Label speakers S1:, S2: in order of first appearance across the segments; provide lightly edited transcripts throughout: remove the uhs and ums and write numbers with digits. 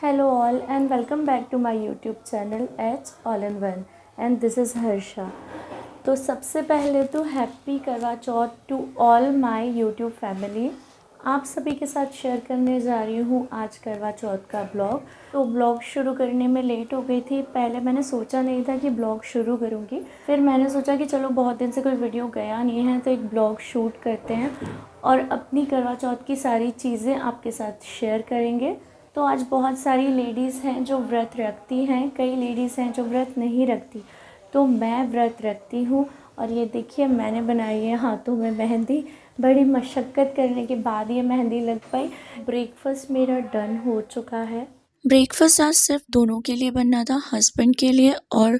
S1: Hello all and welcome back to my YouTube channel H All in One and this is Harsha. तो सबसे पहले तो happy Karva Chauth to all my YouTube family. आप सभी के साथ शेयर करने जा रही हूँ आज करवा चौथ का ब्लॉग। तो ब्लॉग शुरू करने में लेट हो गई थी। पहले मैंने सोचा नहीं था कि ब्लॉग शुरू करूँगी, फिर मैंने सोचा कि चलो बहुत दिन से कोई वीडियो गया नहीं है तो एक ब्लॉग शूट करते हैं और अपनी करवा चौथ की सारी चीज़ें आपके साथ शेयर करेंगे। तो आज बहुत सारी लेडीज़ हैं जो व्रत रखती हैं, कई लेडीज़ हैं जो व्रत नहीं रखती, तो मैं व्रत रखती हूँ। और ये देखिए मैंने बनाई है हाथों में मेहंदी। बड़ी मशक्क़त करने के बाद ये मेहंदी लग पाई। ब्रेकफास्ट मेरा डन हो चुका है।
S2: ब्रेकफास्ट आज सिर्फ दोनों के लिए बनना था, हस्बैंड के लिए और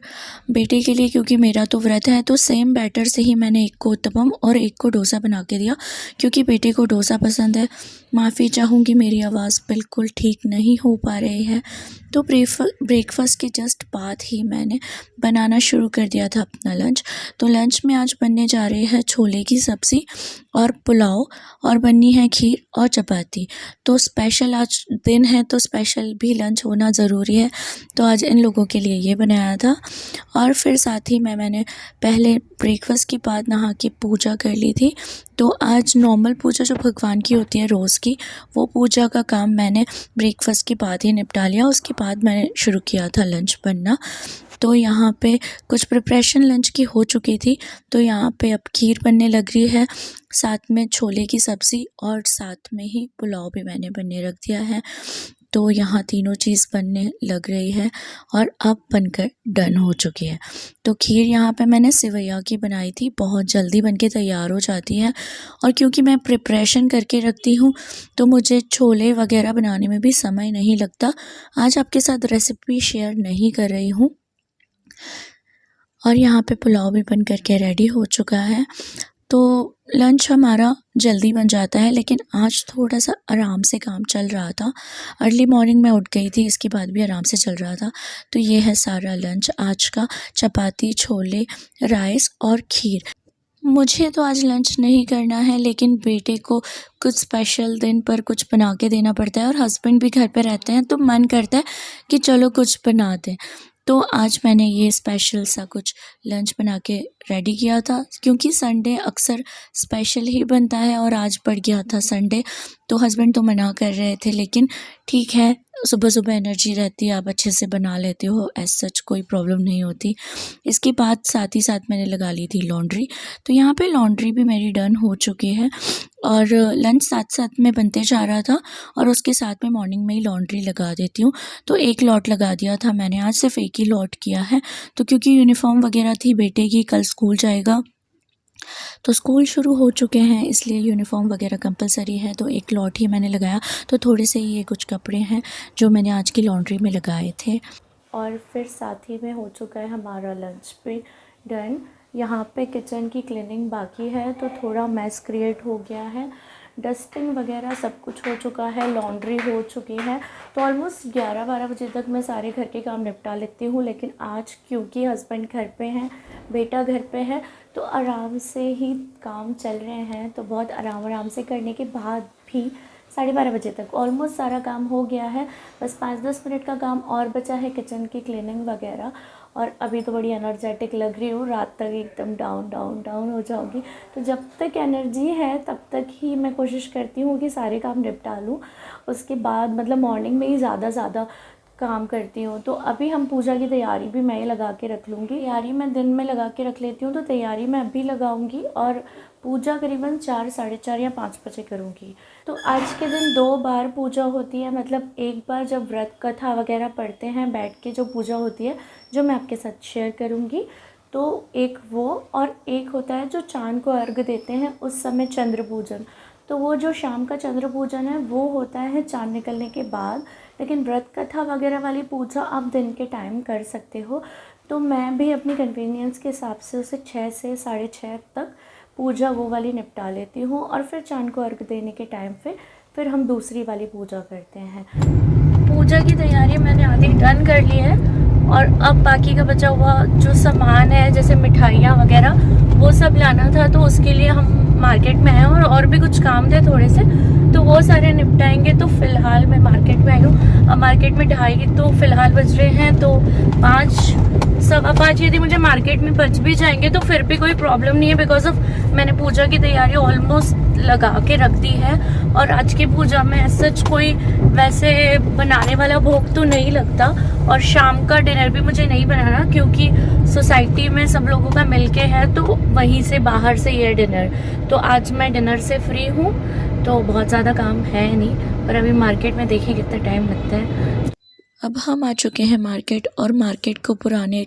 S2: बेटे के लिए, क्योंकि मेरा तो व्रत है। तो सेम बैटर से ही मैंने एक को उत्तपम और एक को डोसा बना के दिया, क्योंकि बेटे को डोसा पसंद है। माफ़ी चाहूँगी मेरी आवाज़ बिल्कुल ठीक नहीं हो पा रही है। तो ब्रेकफास्ट के जस्ट बाद ही मैंने बनाना शुरू कर दिया था अपना लंच। तो लंच में आज बनने जा रही है छोले की सब्ज़ी और पुलाव, और बननी है खीर और चपाती। तो स्पेशल आज दिन है तो स्पेशल भी लंच होना ज़रूरी है। तो आज इन लोगों के लिए ये बनाया था। और फिर साथ ही मैंने पहले ब्रेकफास्ट के बाद नहा के पूजा कर ली थी। तो आज नॉर्मल पूजा जो भगवान की होती है रोज़ की, वो पूजा का काम मैंने ब्रेकफास्ट के बाद ही निपटा लिया। उसके बाद मैंने शुरू किया था लंच बनना। तो यहाँ पे कुछ प्रिपरेशन लंच की हो चुकी थी। तो यहाँ पे अब खीर बनने लग रही है, साथ में छोले की सब्ज़ी और साथ में ही पुलाव भी मैंने बनने रख दिया है। तो यहाँ तीनों चीज़ बनने लग रही है और अब बनकर डन हो चुकी है। तो खीर यहाँ पे मैंने सेवैया की बनाई थी, बहुत जल्दी बनके तैयार हो जाती है। और क्योंकि मैं प्रिपरेशन करके रखती हूँ तो मुझे छोले वगैरह बनाने में भी समय नहीं लगता। आज आपके साथ रेसिपी शेयर नहीं कर रही हूँ। और यहाँ पे पुलाव भी बन करके रेडी हो चुका है। तो लंच हमारा जल्दी बन जाता है, लेकिन आज थोड़ा सा आराम से काम चल रहा था। अर्ली मॉर्निंग में उठ गई थी, इसके बाद भी आराम से चल रहा था। तो ये है सारा लंच आज का, चपाती, छोले, राइस और खीर। मुझे तो आज लंच नहीं करना है, लेकिन बेटे को कुछ स्पेशल दिन पर कुछ बना के देना पड़ता है और हस्बैंड भी घर पे रहते हैं तो मन करता है कि चलो कुछ बना दें। तो आज मैंने ये स्पेशल सा कुछ लंच बना के रेडी किया था, क्योंकि संडे अक्सर स्पेशल ही बनता है और आज पड़ गया था संडे। तो हस्बैंड तो मना कर रहे थे, लेकिन ठीक है, सुबह सुबह एनर्जी रहती है, आप अच्छे से बना लेते हो, एज सच कोई प्रॉब्लम नहीं होती। इसके बाद साथ ही साथ मैंने लगा ली थी लॉन्ड्री। तो यहाँ पे लॉन्ड्री भी मेरी डन हो चुकी है और लंच साथ साथ में बनते जा रहा था और उसके साथ में मॉर्निंग में ही लॉन्ड्री लगा देती हूँ। तो एक लॉट लगा दिया था मैंने, आज सिर्फ एक ही लॉट किया है। तो क्योंकि यूनिफॉर्म वगैरह थी बेटे की, कल स्कूल जाएगा, तो स्कूल शुरू हो चुके हैं इसलिए यूनिफॉर्म वगैरह कंपलसरी है। तो एक लॉट ही मैंने लगाया। तो थोड़े से ये कुछ कपड़े हैं जो मैंने आज की लॉन्ड्री में लगाए थे।
S1: और फिर साथ ही में हो चुका है हमारा लंच भी डन। यहाँ पे किचन की क्लीनिंग बाकी है तो थोड़ा मैस क्रिएट हो गया है। डस्टिंग वगैरह सब कुछ हो चुका है, लॉन्ड्री हो चुकी है। तो ऑलमोस्ट 11-12 बजे तक मैं सारे घर के काम निपटा लेती हूँ। लेकिन आज क्योंकि हस्बैंड घर पे हैं, बेटा घर पे है, तो आराम से ही काम चल रहे हैं। तो बहुत आराम से करने के बाद भी 12:30 बजे तक ऑलमोस्ट सारा काम हो गया है। बस 5-10 मिनट का काम और बचा है किचन की क्लीनिंग वगैरह। और अभी तो बड़ी एनर्जेटिक लग रही हूँ, रात तक एकदम डाउन हो जाऊँगी। तो जब तक एनर्जी है तब तक ही मैं कोशिश करती हूँ कि सारे काम निपटा लूँ। उसके बाद मतलब मॉर्निंग में ही ज़्यादा काम करती हूँ। तो अभी हम पूजा की तैयारी भी मैं ही लगा के रख लूँगी। तैयारी मैं दिन में लगा के रख लेती हूँ, तो तैयारी मैं अभी लगाऊँगी और पूजा करीबन 4, 4:30 या 5 बजे करूँगी। तो आज के दिन 2 बार पूजा होती है, मतलब एक बार जब व्रत कथा वगैरह पढ़ते हैं बैठ के जो पूजा होती है, जो मैं आपके साथ शेयर करूँगी, तो एक वो, और एक होता है जो चाँद को अर्घ देते हैं उस समय चंद्र पूजन। तो वो जो शाम का चंद्र पूजन है वो होता है चाँद निकलने के बाद। लेकिन व्रत कथा वगैरह वाली पूजा आप दिन के टाइम कर सकते हो। तो मैं भी अपनी कन्वीनियंस के हिसाब से उसे 6 से 6:30 तक पूजा वो वाली निपटा लेती हूँ और फिर चाँद को अर्घ देने के टाइम पे फिर हम दूसरी वाली पूजा करते हैं। पूजा की तैयारी मैंने आधी डन कर ली है और अब बाकी का बचा हुआ जो सामान है, जैसे मिठाइयाँ वगैरह, वो सब लाना था। तो उसके लिए हम मार्केट में आए और भी कुछ काम थे थोड़े से, तो वो सारे निपटाएंगे। तो फिलहाल मैं मार्केट में आई हूँ। अब मार्केट में 2:30 तो फिलहाल बज रहे हैं, तो 5, 5:15 यदि मुझे मार्केट में बच भी जाएंगे तो फिर भी कोई प्रॉब्लम नहीं है, बिकॉज ऑफ मैंने पूजा की तैयारी ऑलमोस्ट लगा के रख दी है। और आज की पूजा में सच कोई वैसे बनाने वाला भोग तो नहीं लगता, और शाम का डिनर भी मुझे नहीं बनाना, क्योंकि सोसाइटी में सब लोगों का मिलके है, तो वहीं से बाहर से ये डिनर। तो आज मैं डिनर से फ्री हूँ, तो बहुत ज़्यादा काम है नहीं, पर अभी मार्केट में देखें कितना टाइम लगता है।
S2: अब हम आ चुके हैं मार्केट, और मार्केट को पुराने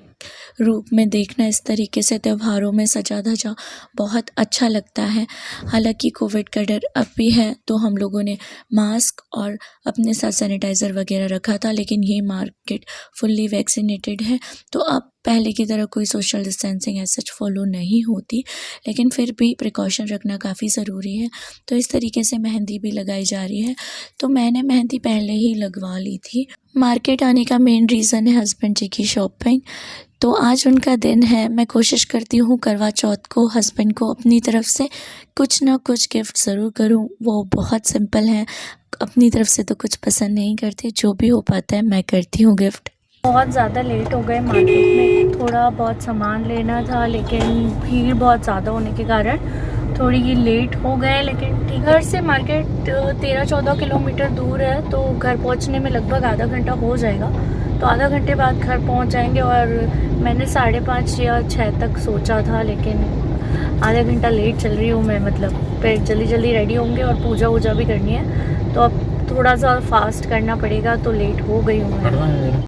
S2: रूप में देखना, इस तरीके से त्योहारों में सजा धजा बहुत अच्छा लगता है। हालांकि कोविड का डर अब भी है, तो हम लोगों ने मास्क और अपने साथ सैनिटाइज़र वगैरह रखा था, लेकिन ये मार्केट फुल्ली वैक्सीनेटेड है, तो अब पहले की तरह कोई सोशल डिस्टेंसिंग ऐसा सच फॉलो नहीं होती, लेकिन फिर भी प्रिकॉशन रखना काफ़ी ज़रूरी है। तो इस तरीके से मेहंदी भी लगाई जा रही है, तो मैंने मेहंदी पहले ही लगवा ली थी। मार्केट आने का मेन रीज़न है हस्बैंड जी की शॉपिंग। तो आज उनका दिन है, मैं कोशिश करती हूँ करवा चौथ को हस्बैंड को अपनी तरफ से कुछ ना कुछ गिफ्ट ज़रूर करूँ। वो बहुत सिंपल हैं, अपनी तरफ से तो कुछ पसंद नहीं करते, जो भी हो पाता है मैं करती हूँ गिफ्ट।
S1: बहुत ज़्यादा लेट हो गए मार्केट में, थोड़ा बहुत सामान लेना था, लेकिन भीड़ बहुत ज़्यादा होने के कारण थोड़ी ये लेट हो गए। लेकिन ठीक, घर से मार्केट 13-14 किलोमीटर दूर है, तो घर पहुंचने में लगभग आधा घंटा हो जाएगा। तो आधा घंटे बाद घर पहुंच जाएंगे, और मैंने 5:30 या 6 तक सोचा था, लेकिन आधा घंटा लेट चल रही हूँ मैं। मतलब फिर जल्दी जल्दी रेडी होंगे और पूजा वूजा भी करनी है, तो अब थोड़ा सा फास्ट करना पड़ेगा, तो लेट हो गई हूँ मैं।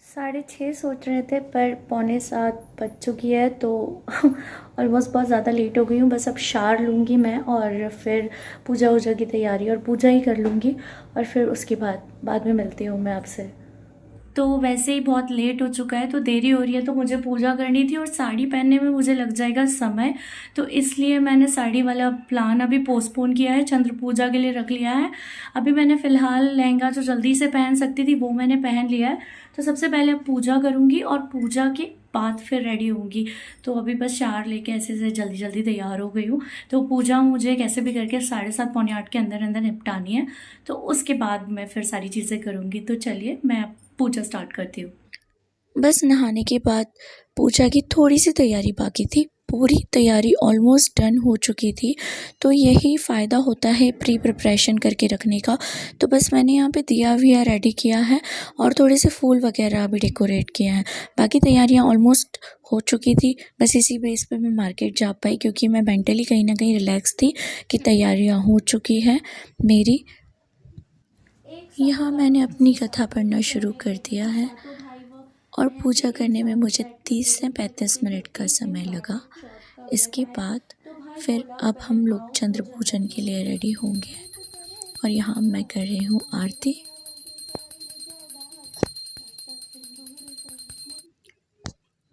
S1: 6:30 सोच रहे थे, पर 6:45 बज चुकी है, तो ऑलमोस्ट बहुत ज़्यादा लेट हो गई हूँ। बस अब शार लूँगी मैं, और फिर पूजा वूजा की तैयारी और पूजा ही कर लूँगी, और फिर उसके बाद में मिलती हूँ मैं आपसे। तो वैसे ही बहुत लेट हो चुका है, तो देरी हो रही है, तो मुझे पूजा करनी थी और साड़ी पहनने में मुझे लग जाएगा समय, तो इसलिए मैंने साड़ी वाला प्लान अभी पोस्टपोन किया है, चंद्र पूजा के लिए रख लिया है। अभी मैंने फ़िलहाल लहंगा जो जल्दी से पहन सकती थी वो मैंने पहन लिया है। तो सबसे पहले अब पूजा करूँगी, और पूजा के बाद फिर रेडी होंगी। तो अभी बस शार लेके ऐसे से जल्दी जल्दी तैयार हो गई हूँ। तो पूजा मुझे कैसे भी करके 7:30 पौने 8 के अंदर अंदर निपटानी है, तो उसके बाद मैं फिर सारी चीज़ें करूँगी। तो चलिए मैं पूजा स्टार्ट करती हूँ।
S2: बस नहाने के बाद पूजा की थोड़ी सी तैयारी बाकी थी, पूरी तैयारी ऑलमोस्ट डन हो चुकी थी। तो यही फ़ायदा होता है प्री प्रिपरेशन करके रखने का। तो बस मैंने यहाँ पे दिया विया रेडी किया है, और थोड़े से फूल वगैरह भी डेकोरेट किया है। बाकी तैयारियाँ ऑलमोस्ट हो चुकी थी, बस इसी बेस पे मैं मार्केट जा पाई, क्योंकि मैं मेंटली कहीं ना कहीं रिलैक्स थी कि तैयारियाँ हो चुकी हैं मेरी। यहाँ मैंने अपनी कथा पढ़ना शुरू कर दिया है, और पूजा करने में मुझे 30 से 35 मिनट का समय लगा। इसके बाद फिर अब हम लोग चंद्र पूजन के लिए रेडी होंगे, और यहाँ मैं कर रही हूँ आरती।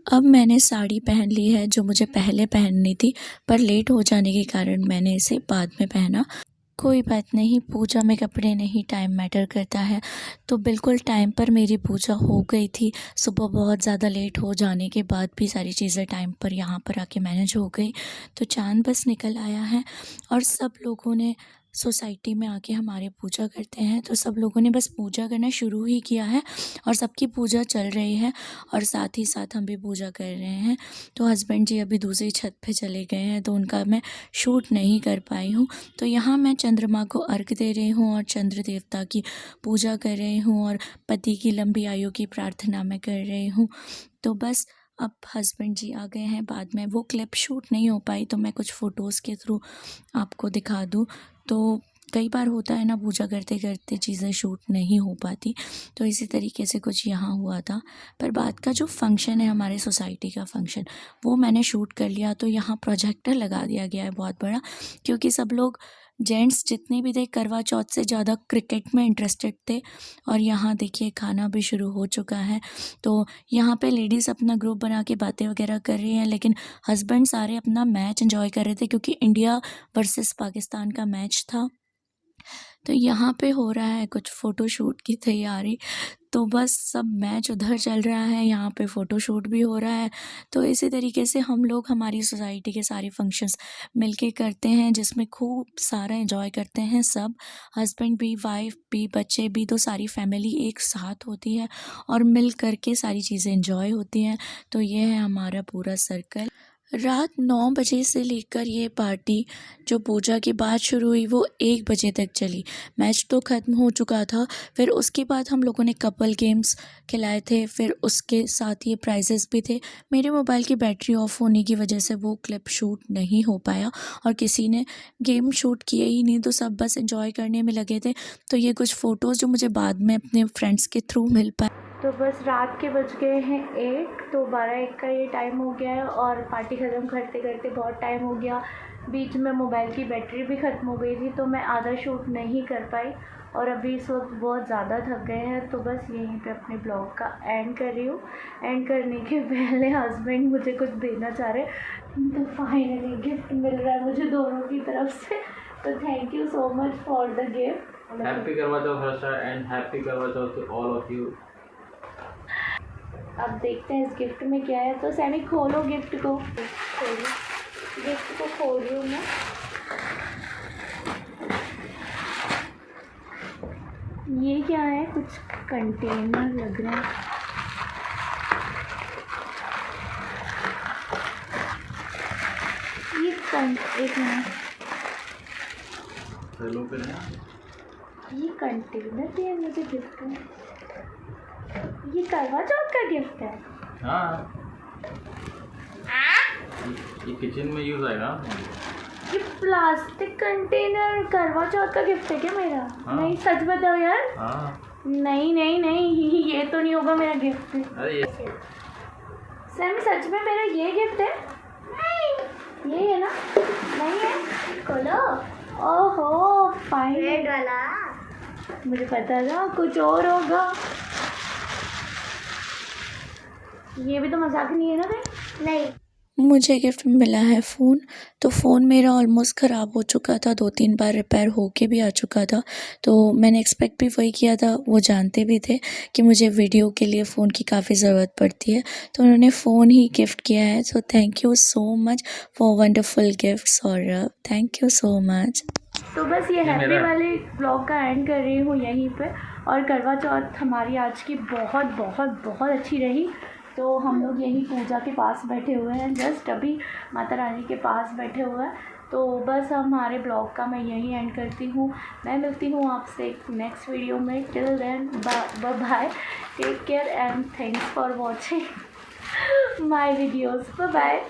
S2: अब मैंने साड़ी पहन ली है, जो मुझे पहले पहननी थी, पर लेट हो जाने के कारण मैंने इसे बाद में पहना। कोई बात नहीं, पूजा में कपड़े नहीं, टाइम मैटर करता है। तो बिल्कुल टाइम पर मेरी पूजा हो गई थी। सुबह बहुत ज़्यादा लेट हो जाने के बाद भी सारी चीज़ें टाइम पर यहाँ पर आके मैनेज हो गई। तो चाँद बस निकल आया है, और सब लोगों ने सोसाइटी में आके हमारे पूजा करते हैं, तो सब लोगों ने बस पूजा करना शुरू ही किया है, और सबकी पूजा चल रही है, और साथ ही साथ हम भी पूजा कर रहे हैं। तो हस्बैंड जी अभी दूसरी छत पे चले गए हैं, तो उनका मैं शूट नहीं कर पाई हूँ। तो यहाँ मैं चंद्रमा को अर्घ दे रही हूँ, और चंद्र देवता की पूजा कर रही हूँ, और पति की लंबी आयु की प्रार्थना मैं कर रही हूँ। तो बस अब हस्बैंड जी आ गए हैं, बाद में वो क्लिप शूट नहीं हो पाई, तो मैं कुछ फ़ोटोज़ के थ्रू आपको दिखा दूँ। तो कई बार होता है ना, पूजा करते करते चीज़ें शूट नहीं हो पाती, तो इसी तरीके से कुछ यहाँ हुआ था। पर बाद का जो फंक्शन है, हमारे सोसाइटी का फंक्शन, वो मैंने शूट कर लिया। तो यहाँ प्रोजेक्टर लगा दिया गया है बहुत बड़ा, क्योंकि सब लोग जेंट्स जितने भी थे करवा चौथ से ज़्यादा क्रिकेट में इंटरेस्टेड थे। और यहाँ देखिए खाना भी शुरू हो चुका है, तो यहाँ पे लेडीज़ अपना ग्रुप बना के बातें वगैरह कर रही हैं, लेकिन हस्बैंड सारे अपना मैच एंजॉय कर रहे थे, क्योंकि इंडिया वर्सेस पाकिस्तान का मैच था। तो यहाँ पे हो रहा है कुछ फ़ोटो शूट की तैयारी। तो बस सब मैच उधर चल रहा है, यहाँ पे फ़ोटोशूट भी हो रहा है। तो इसी तरीके से हम लोग हमारी सोसाइटी के सारे फंक्शंस मिलके करते हैं, जिसमें खूब सारा एंजॉय करते हैं सब, हस्बैंड भी, वाइफ भी, बच्चे भी, तो सारी फैमिली एक साथ होती है और मिल करके सारी चीज़ें एंजॉय होती हैं। तो ये है हमारा पूरा सर्कल। रात 9 बजे से लेकर ये पार्टी जो पूजा के बाद शुरू हुई वो 1 बजे तक चली। मैच तो ख़त्म हो चुका था, फिर उसके बाद हम लोगों ने कपल गेम्स खिलाए थे, फिर उसके साथ ये प्राइजेस भी थे। मेरे मोबाइल की बैटरी ऑफ होने की वजह से वो क्लिप शूट नहीं हो पाया और किसी ने गेम शूट किए ही नहीं, तो सब बस एंजॉय करने में लगे थे। तो ये कुछ फ़ोटोज़ जो मुझे बाद में अपने फ्रेंड्स के थ्रू मिल पाए।
S1: तो बस रात के बज गए हैं 1, तो 12-1 का ये टाइम हो गया है और पार्टी ख़त्म करते करते बहुत टाइम हो गया। बीच में मोबाइल की बैटरी भी ख़त्म हो गई थी, तो मैं आधा शूट नहीं कर पाई और अभी इस वक्त बहुत ज़्यादा थक गए हैं। तो बस यहीं पे अपने ब्लॉग का एंड कर रही हूँ। एंड करने के पहले हस्बैंड मुझे कुछ देना चाह रहे, तो फाइनली गिफ्ट मिल रहा है मुझे दोनों की तरफ से। तो thank you so much for the gift.
S3: Happy Karva Chauth Harsha and happy Karva Chauth to all of you.
S1: अब देखते हैं इस गिफ्ट में क्या है। तो सैमी खोलो गिफ्ट को, गिफ्ट को खोल रही हूँ मैं। ये क्या है, कुछ कंटेनर लग रहा है। एक मिनट, ये कंटेनर दिया मुझे गिफ्ट में। ये करवा चौथ का गिफ्ट है।
S3: हाँ, ये किचन में यूज आएगा।
S1: ये प्लास्टिक कंटेनर करवा चौथ का गिफ्ट है क्या मेरा?
S3: हाँ।
S1: नहीं सच बताओ यार।
S3: हाँ।
S1: नहीं नहीं नहीं, ये तो नहीं होगा मेरा गिफ्ट।
S3: अरे ये
S1: सैमी सच में मेरा ये गिफ्ट है? नहीं ये है ना? नहीं है, खोलो। ओहो फाइन वाला, मुझे पता था कुछ और होगा। ये भी तो मजाक नहीं है ना कहीं? नहीं।
S2: मुझे गिफ्ट में मिला है फ़ोन। तो फ़ोन मेरा ऑलमोस्ट ख़राब हो चुका था, 2-3 बार रिपेयर होके भी आ चुका था। तो मैंने एक्सपेक्ट भी वही किया था, वो जानते भी थे कि मुझे वीडियो के लिए फ़ोन की काफ़ी ज़रूरत पड़ती है, तो उन्होंने फ़ोन ही गिफ्ट किया है। So thank you so much for wonderful gifts Saurabh, thank you so much.
S1: तो बस ये हैप्पी वाले ब्लॉग का एंड कर रही हूँ यहीं पे। और करवा चौथ हमारी आज की बहुत बहुत बहुत अच्छी रही। तो हम लोग यहीं पूजा के पास बैठे हुए हैं, जस्ट अभी माता रानी के पास बैठे हुए हैं। तो बस हमारे ब्लॉग का मैं यहीं एंड करती हूँ। मैं मिलती हूँ आपसे एक नेक्स्ट वीडियो में। Till then bye bye, take care and thanks for watching my videos. Bye bye.